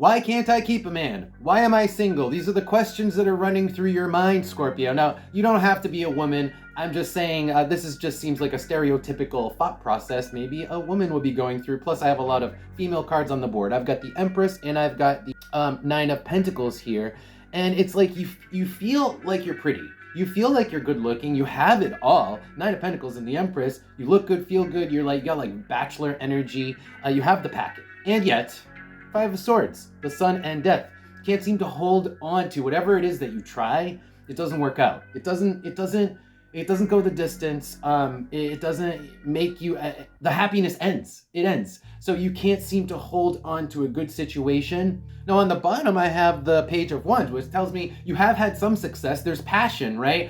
Why can't I keep a man? Why am I single? These are the questions that are running through your mind, Scorpio. Now, you don't have to be a woman. I'm just saying just seems like a stereotypical thought process maybe a woman would be going through. Plus, I have a lot of female cards on the board. I've got the Empress and I've got the Nine of Pentacles here. And it's like you feel like you're pretty. You feel like you're good looking. You have it all. Nine of Pentacles and the Empress. You look good, feel good. You got like bachelor energy. You have the packet. And yet, Five of Swords, the Sun and Death. Can't seem to hold on to whatever it is that you try. It doesn't work out. It doesn't go the distance. It doesn't make you, the happiness ends. It ends. So you can't seem to hold on to a good situation. Now on the bottom, I have the Page of Wands, which tells me you have had some success. There's passion, right?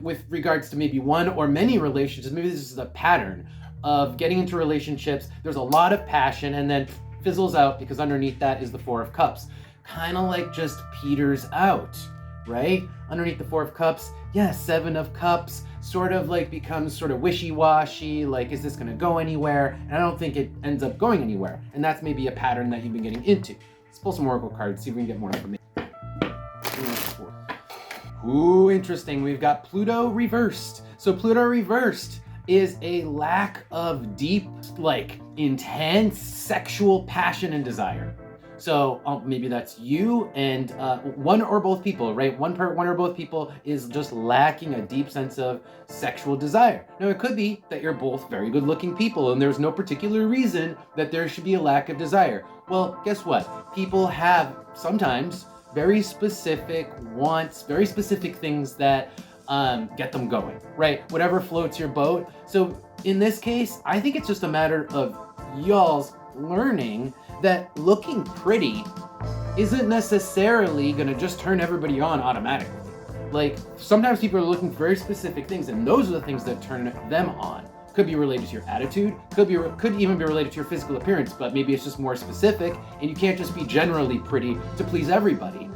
With regards to maybe one or many relationships. Maybe this is a pattern of getting into relationships. There's a lot of passion and then fizzles out because underneath that is the Four of Cups. Kind of like just peters out, right? Underneath the Four of Cups, yeah, Seven of Cups sort of like becomes sort of wishy-washy, like is this gonna go anywhere? And I don't think it ends up going anywhere. And that's maybe a pattern that you've been getting into. Let's pull some Oracle cards, see if we can get more information. Ooh, interesting. We've got Pluto reversed. So Pluto reversed is a lack of deep, like intense sexual passion and desire. So maybe that's you and one or both people, right? One or both people is just lacking a deep sense of sexual desire. Now it could be that you're both very good looking people and there's no particular reason that there should be a lack of desire. Well, guess what? People have sometimes very specific wants, very specific things that get them going, right? Whatever floats your boat. So in this case, I think it's just a matter of y'all's learning that looking pretty isn't necessarily gonna just turn everybody on automatically. Like sometimes people are looking for very specific things and those are the things that turn them on. Could be related to your attitude, could even be related to your physical appearance, but maybe it's just more specific and you can't just be generally pretty to please everybody.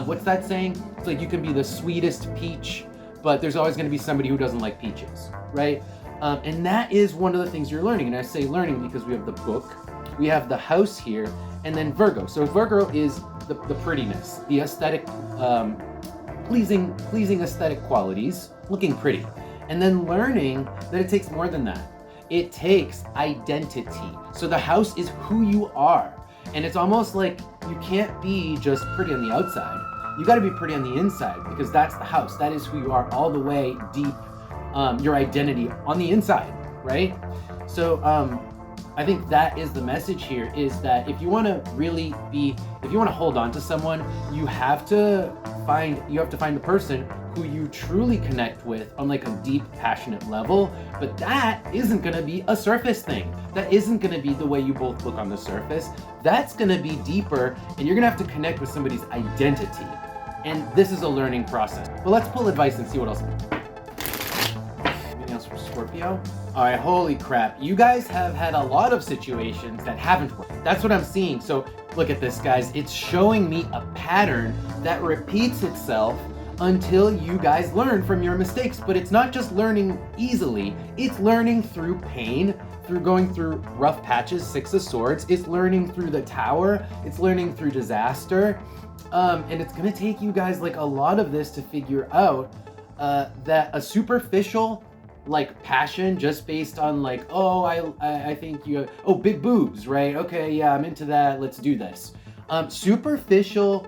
What's that saying? It's like you can be the sweetest peach, but there's always going to be somebody who doesn't like peaches, right? And that is one of the things you're learning. And I say learning because we have the book, we have the house here, and then Virgo. So Virgo is the prettiness, the aesthetic, pleasing aesthetic qualities, looking pretty. And then learning that it takes more than that. It takes identity. So the house is who you are. And it's almost like you can't be just pretty on the outside. You got to be pretty on the inside because that's the house. That is who you are all the way deep, your identity on the inside, right? So I think that is the message here is that if you want to really be, if you want to hold on to someone, you have to find the person who you truly connect with on like a deep, passionate level. But that isn't going to be a surface thing. That isn't going to be the way you both look on the surface. That's going to be deeper and you're going to have to connect with somebody's identity. And this is a learning process. But let's pull advice and see what else. Anything else for Scorpio? All right, holy crap. You guys have had a lot of situations that haven't worked. That's what I'm seeing. So look at this, guys. It's showing me a pattern that repeats itself until you guys learn from your mistakes. But it's not just learning easily. It's learning through pain, through going through rough patches, Six of Swords. It's learning through the Tower. It's learning through disaster. And it's gonna take you guys like a lot of this to figure out that a superficial like passion just based on like, oh, I think you, oh, big boobs, right? Okay, yeah, I'm into that, let's do this. Superficial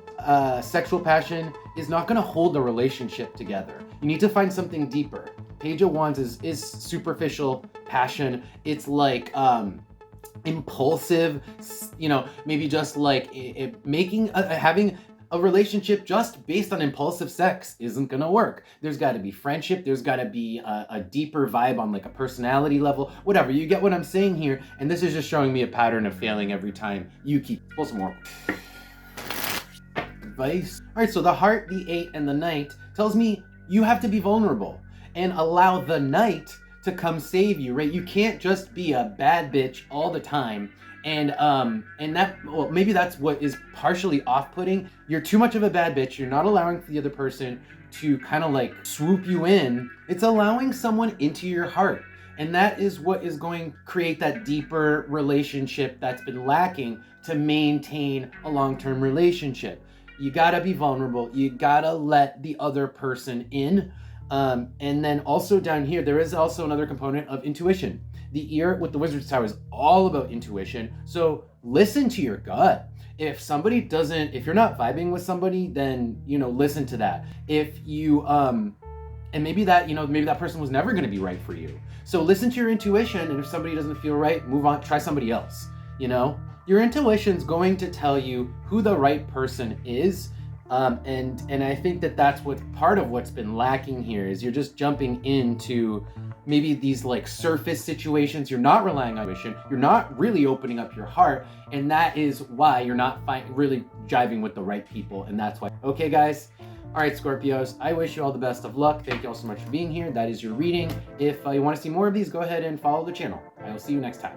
sexual passion is not gonna hold a relationship together. You need to find something deeper. Page of Wands is superficial passion. It's like, impulsive, you know, maybe just like having a relationship just based on impulsive sex isn't gonna work. There's gotta be friendship, there's gotta be a deeper vibe on like a personality level, whatever. You get what I'm saying here, and this is just showing me a pattern of failing every time you keep. Pull some more. Advice. All right, so the Heart, the Eight, and the Knight tells me you have to be vulnerable and allow the Knight to come save you, right? You can't just be a bad bitch all the time. And that, well, maybe that's what is partially off-putting. You're too much of a bad bitch. You're not allowing the other person to kind of like swoop you in. It's allowing someone into your heart. And that is what is going to create that deeper relationship that's been lacking to maintain a long-term relationship. You gotta be vulnerable. You gotta let the other person in. And then also down here, there is also another component of intuition. The ear with the Wizard's Tower is all about intuition. So listen to your gut. If somebody doesn't, if you're not vibing with somebody, then, listen to that. If you, and maybe that, maybe that person was never going to be right for you. So listen to your intuition. And if somebody doesn't feel right, move on, try somebody else. Your intuition's going to tell you who the right person is. And I think that that's what part of what's been lacking here is you're just jumping into maybe these like surface situations. You're not relying on intuition. You're not really opening up your heart. And that is why you're not really jiving with the right people. And that's why. Okay, guys. All right, Scorpios, I wish you all the best of luck. Thank you all so much for being here. That is your reading. If you want to see more of these, go ahead and follow the channel. I will see you next time.